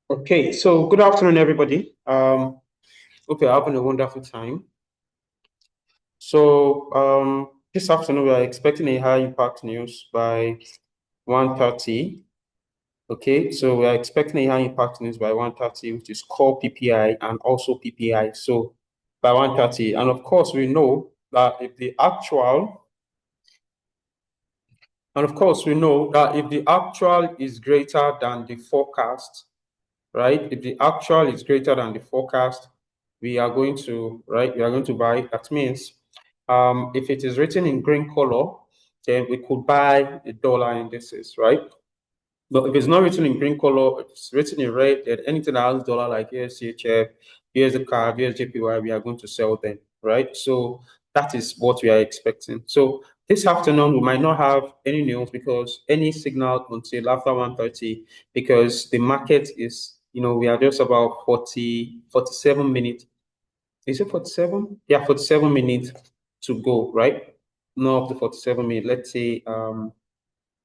Okay, so good afternoon, everybody. Hope you're having a wonderful time. This afternoon we are expecting a high impact news by 1:30. Okay, so we are expecting a high impact news by 1:30, which is core PPI and also PPI. So by 1:30, and of course we know that if the actual, and of course we know that if the actual is greater than the forecast, right? If the actual is greater than the forecast, we are going to, right? We are going to buy. That means if it is written in green color, then we could buy the dollar indices, right? But if it's not written in green color, it's written in red, then anything that has dollar like USCHF, USD CAD, USJPY, we are going to sell them, right? So that is what we are expecting. So this afternoon, we might not have any news because any signal until after 1:30, because the market is, we are just about 47 minutes. Is it 47? Yeah, 47 minutes to go, right? No, up to 47 minutes. Let's say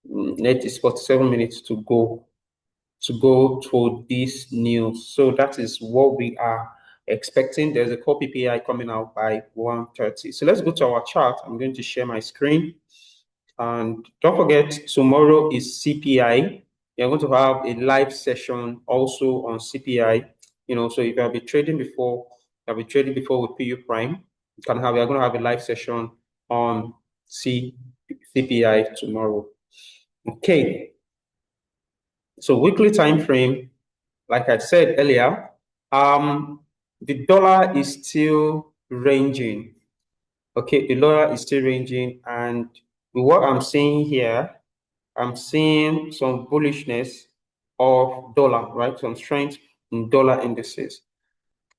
it is 47 minutes to go to this news. So that is what we are expecting. There's a core PPI coming out by 1:30. So let's go to our chart. I'm going to share my screen. And don't forget, tomorrow is CPI. You're going to have a live session also on CPI. So if you have been trading before, with PU Prime, we're going to have a live session on CPI tomorrow. Okay. So weekly time frame, like I said earlier, the dollar is still ranging. Okay, the dollar is still ranging, and with what I'm seeing here, I'm seeing some bullishness of dollar, right? Some strength in dollar indices.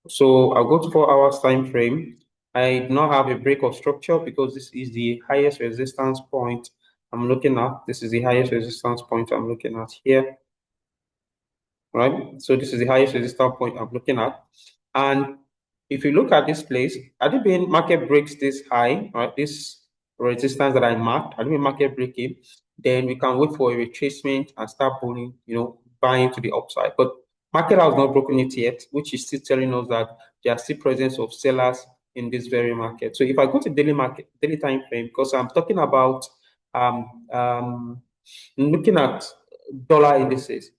So I'll go to 4 hours time frame. I do not have a break of structure because this is the highest resistance point I'm looking at. This is the highest resistance point I'm looking at here, right? So this is the highest resistance point I'm looking at. And if you look at this place, had it been market breaks this high, right? This resistance that I marked, had it been market breaking, then we can wait for a retracement and start buying, buying to the upside. But market has not broken it yet, which is still telling us that there are still presence of sellers in this very market. So if I go to daily time frame, because I'm talking about looking at dollar indices.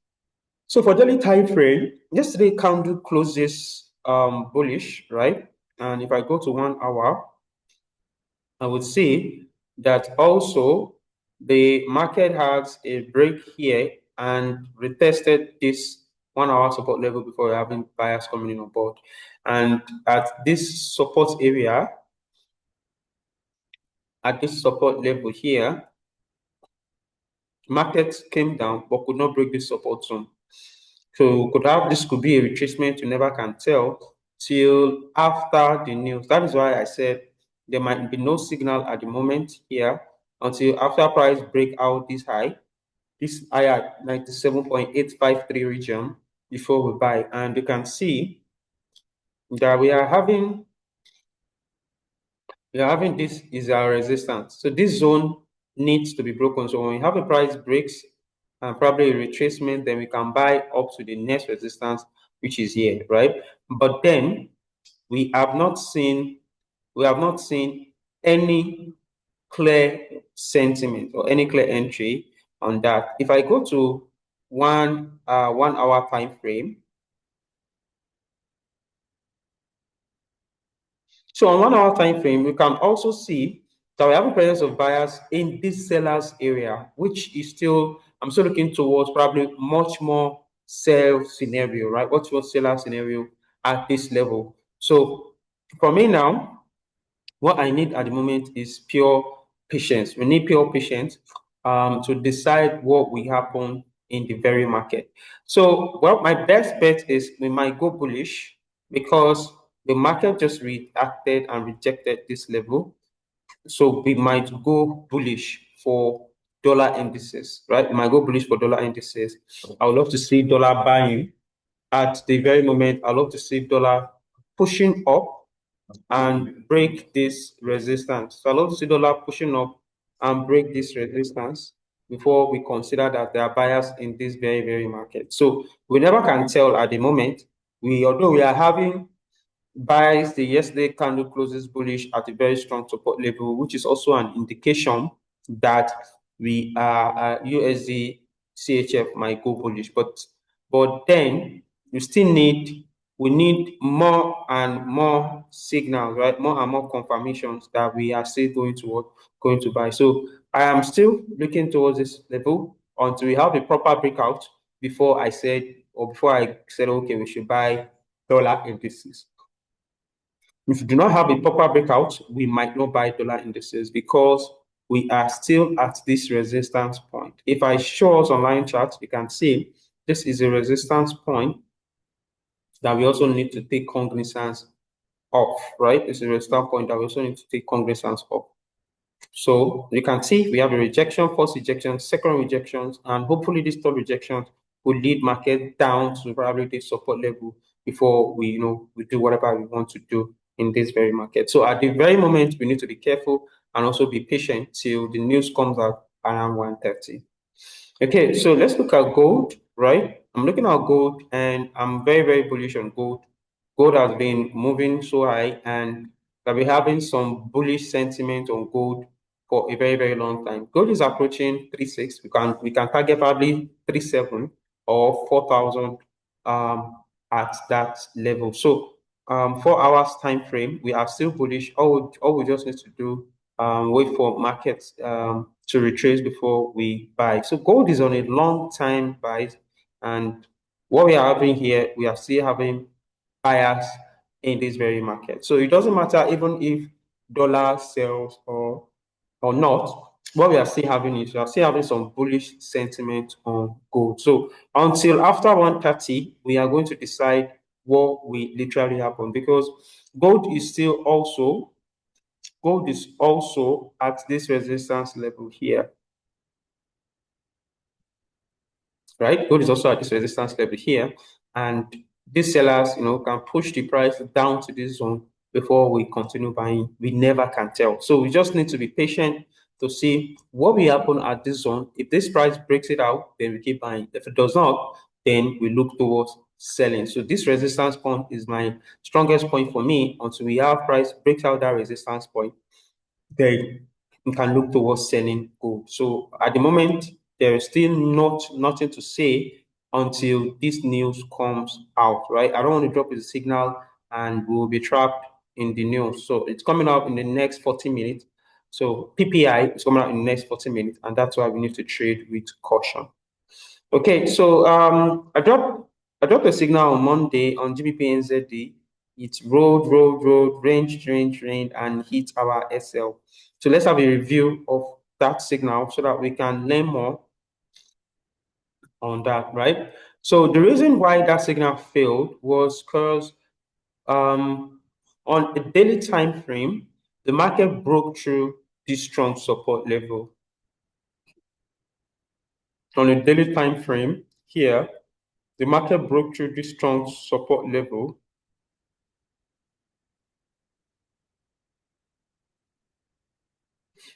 So for daily time frame, yesterday candle closes bullish, right? And if I go to 1 hour, I would see that also the market has a break here and retested this 1 hour support level before having buyers coming in on board. And at this support area, at this support level here, market came down but could not break this support zone. So this could be a retracement, you never can tell till after the news. That is why I said there might be no signal at the moment here until after price break out this high at 97.853 region before we buy. And you can see that we are having this is our resistance. So this zone needs to be broken. So when we have a price breaks and probably a retracement, then we can buy up to the next resistance, which is here, right? But then we have not seen any clear sentiment or any clear entry on that. If I go to 1 hour time frame, so on 1 hour time frame, we can also see that we have a presence of buyers in this sellers area, which is still, I'm still looking towards probably much more sell scenario, right? Much more seller scenario at this level. So for me now, what I need at the moment is pure patience. We need pure patience to decide what will happen in the very market. So, well, my best bet is we might go bullish because the market just reacted and rejected this level. So we might go bullish for dollar indices, right? We might go bullish for dollar indices. I would love to see dollar buying at the very moment. I love to see dollar pushing up and break this resistance. So I love to see dollar pushing up and break this resistance before we consider that there are buyers in this very, very market. So we never can tell at the moment. Although we are having buys, the yesterday candle closes bullish at a very strong support level, which is also an indication that we are USD CHF might go bullish. But then we need more and more signals, right? More and more confirmations that we are still going to buy. So I am still looking towards this level until we have a proper breakout before I said okay, we should buy dollar indices. If we do not have a proper breakout, we might not buy dollar indices because we are still at this resistance point. If I show us online charts, you can see this is a resistance point that we also need to take cognizance of, right? This is a resistance point that we also need to take cognizance of. So you can see we have a rejection, first rejection, second rejections, and hopefully this third rejection will lead market down to probably the support level before we do whatever we want to do in this very market. So at the very moment, we need to be careful and also be patient till the news comes out around 1:30. Okay, so let's look at gold, right? I'm looking at gold and I'm very, very bullish on gold. Gold has been moving so high and that we're having some bullish sentiment on gold for a very, very long time. Gold is approaching 3.6. We can target probably 3.7 or 4,000 at that level. So 4 hours time frame, we are still bullish. All we just need to do wait for markets to retrace before we buy. So gold is on a long time buy, and what we are having here, we are still having buyers in this very market. So it doesn't matter even if dollar sells or not. What we are still having is we are still having some bullish sentiment on gold. So until after 1:30, we are going to decide what will literally happen because gold is also at this resistance level here, right? Gold is also at this resistance level here, and these sellers, can push the price down to this zone before we continue buying. We never can tell. So we just need to be patient to see what will happen at this zone. If this price breaks it out, then we keep buying. If it does not, then we look towards selling. So this resistance point is my strongest point for me until we have price breaks out that resistance point. Then we can look towards selling gold. So at the moment, there is still nothing to say until this news comes out, right? I don't want to drop a signal and we'll be trapped in the news. So it's coming out in the next 40 minutes. So PPI is coming out in the next 40 minutes, and that's why we need to trade with caution. Okay, so I dropped a signal on Monday on GBP/NZD. It rolled, ranged, and hit our SL. So let's have a review of that signal so that we can learn more on that, right? So the reason why that signal failed was because on a daily time frame, the market broke through this strong support level. On a daily time frame here, the market broke through this strong support level.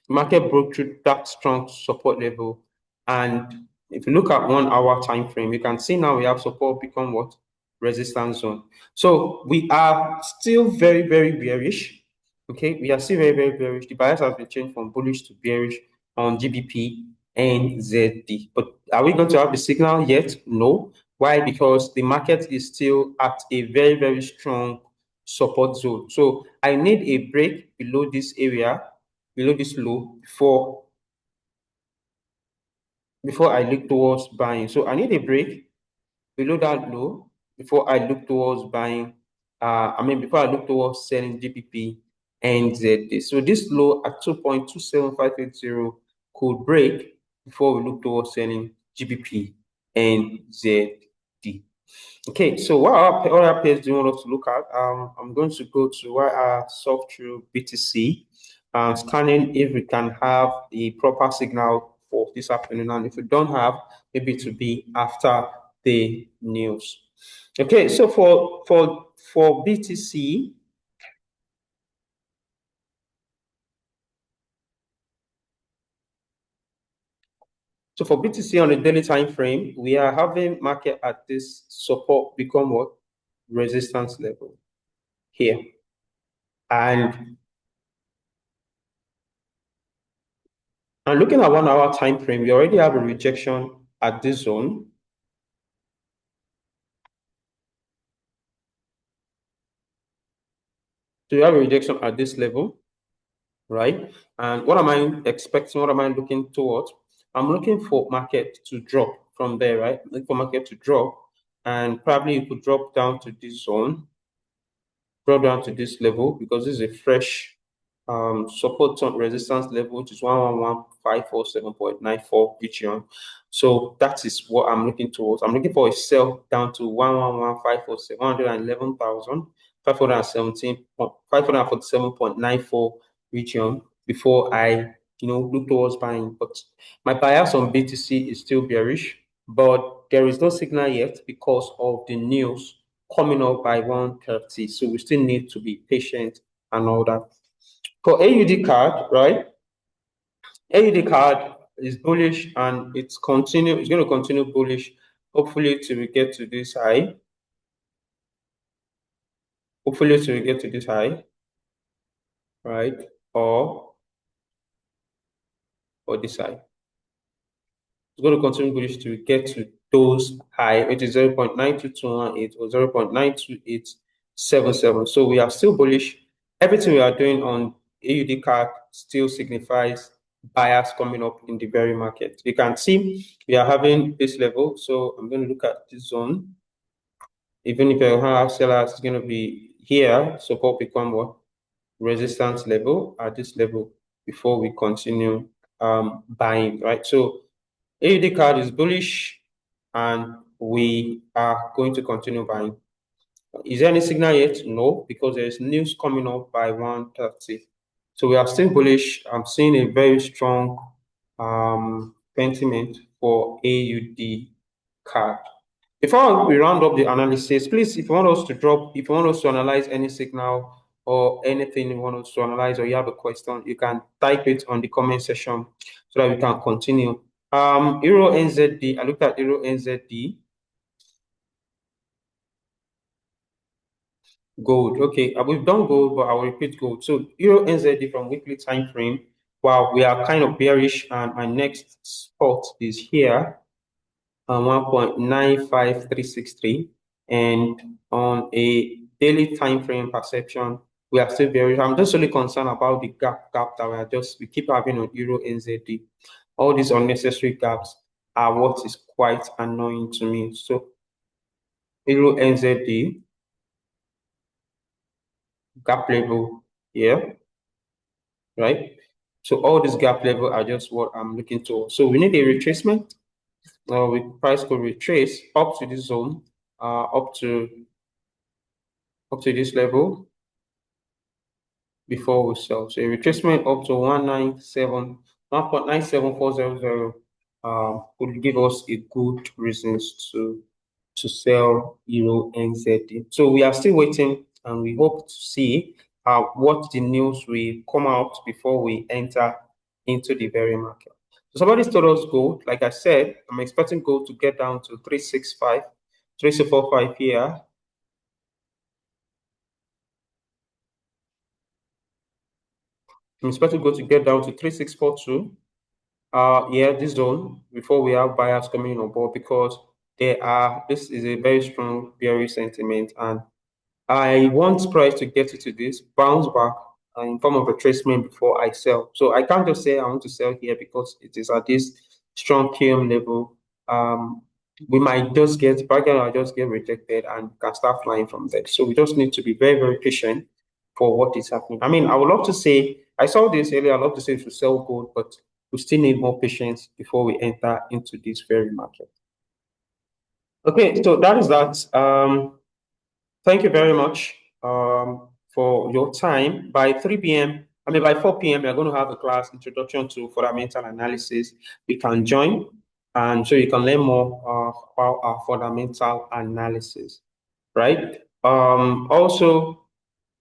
The market broke through that strong support level. And if you look at 1 hour time frame, you can see now we have support become what? Resistance zone. So we are still very, very bearish. Okay, we are still very, very bearish. The bias has been changed from bullish to bearish on GBP and ZD. But are we going to have the signal yet? No. Why? Because the market is still at a very, very strong support zone. So I need a break below this area, below this low, before I look towards buying. So I need a break below that low before I look towards buying. Before I look towards selling GBP and ZD. So this low at 2.27580 could break before we look towards selling GBP and ZD. Okay, so what other pairs do you want us to look at? I'm going to go to why I soft through BTC, scanning if we can have the proper signal for this afternoon, and if we don't have, maybe to be after the news. Okay, so for BTC, So for BTC on the daily time frame, we are having market at this support become what? Resistance level here. And looking at 1 hour time frame, we already have a rejection at this zone. So you have a rejection at this level, right? And what am I expecting? What am I looking towards? I'm looking for market to drop from there, right? Looking for market to drop, and probably it could drop down to this zone, drop down to this level, because this is a fresh support on resistance level, which is 111,547.94 region. So that is what I'm looking towards. I'm looking for a sell down to 111,547, 547.94 region before I look towards buying. But my bias on BTC is still bearish, but there is no signal yet because of the news coming up by 1:30. So we still need to be patient and all that. For AUD card, right? AUD card is bullish and it's going to continue bullish, hopefully till we get to this high. Hopefully till we get to this high, right? Or this high. It's going to continue bullish till we get to those high, which is 0.92218 or 0.92877. So we are still bullish. Everything we are doing on AUD card still signifies buyers coming up in the very market. You can see we are having this level. So I'm going to look at this zone. Even if you have sellers, it's going to be here. Support become what? Resistance level at this level before we continue buying, right? So AUD card is bullish and we are going to continue buying. Is there any signal yet? No, because there's news coming up by 1:30. So we are still bullish. I'm seeing a very strong sentiment for AUD card. Before we round up the analysis, please, if you want us to analyze any signal or anything you want us to analyze, or you have a question, you can type it on the comment section so that we can continue. Euro NZD, I looked at Euro NZD. Gold, okay, we've done gold, but I will repeat gold. So Euro NZD from weekly time frame, wow, we are kind of bearish, and my next spot is here. 1.95363, and on a daily time frame perception, we are still bearish. I'm just really concerned about the gap that we keep having on Euro NZD. All these unnecessary gaps are what is quite annoying to me. So Euro NZD gap level here, right? So all these gap level are just what I'm looking to. So we need a retracement. With price could retrace up to this zone, up to this level before we sell. So a retracement up to 1.97400 would give us a good reasons to sell Euro NZD. So we are still waiting, and we hope to see what the news will come out before we enter into the very market. So somebody told us gold. Like I said, I'm expecting gold to get down to 365, 3645 here. I'm expecting gold to get down to 3642. Yeah, this zone before we have buyers coming on board, because this is a very strong bearish sentiment, and I want price to get into this bounce back in form of retracement before I sell. So I can't just say I want to sell here because it is at this strong KM level. We might just get bargain or just get rejected and can start flying from there. So we just need to be very, very patient for what is happening. I mean, I would love to say, I saw this earlier, I'd love to say we should sell gold, but we still need more patience before we enter into this very market. Okay, so that is that. Thank you very much for your time. By 3 p.m., by 4 p.m., we're going to have a class, Introduction to Fundamental Analysis. You can join, and so you can learn more about our fundamental analysis, right? Also,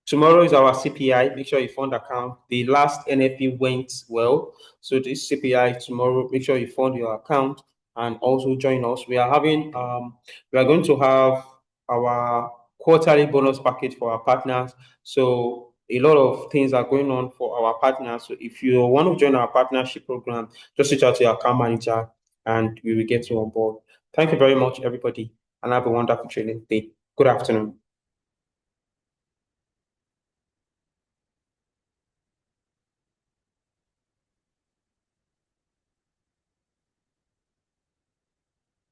Tomorrow is our CPI. Make sure you fund account. The last NFP went well. So this CPI tomorrow, make sure you fund your account and also join us. We are going to have our quarterly bonus package for our partners. So a lot of things are going on for our partners. So if you want to join our partnership program, just reach out to your account manager and we will get you on board. Thank you very much, everybody, and have a wonderful training day. Good afternoon.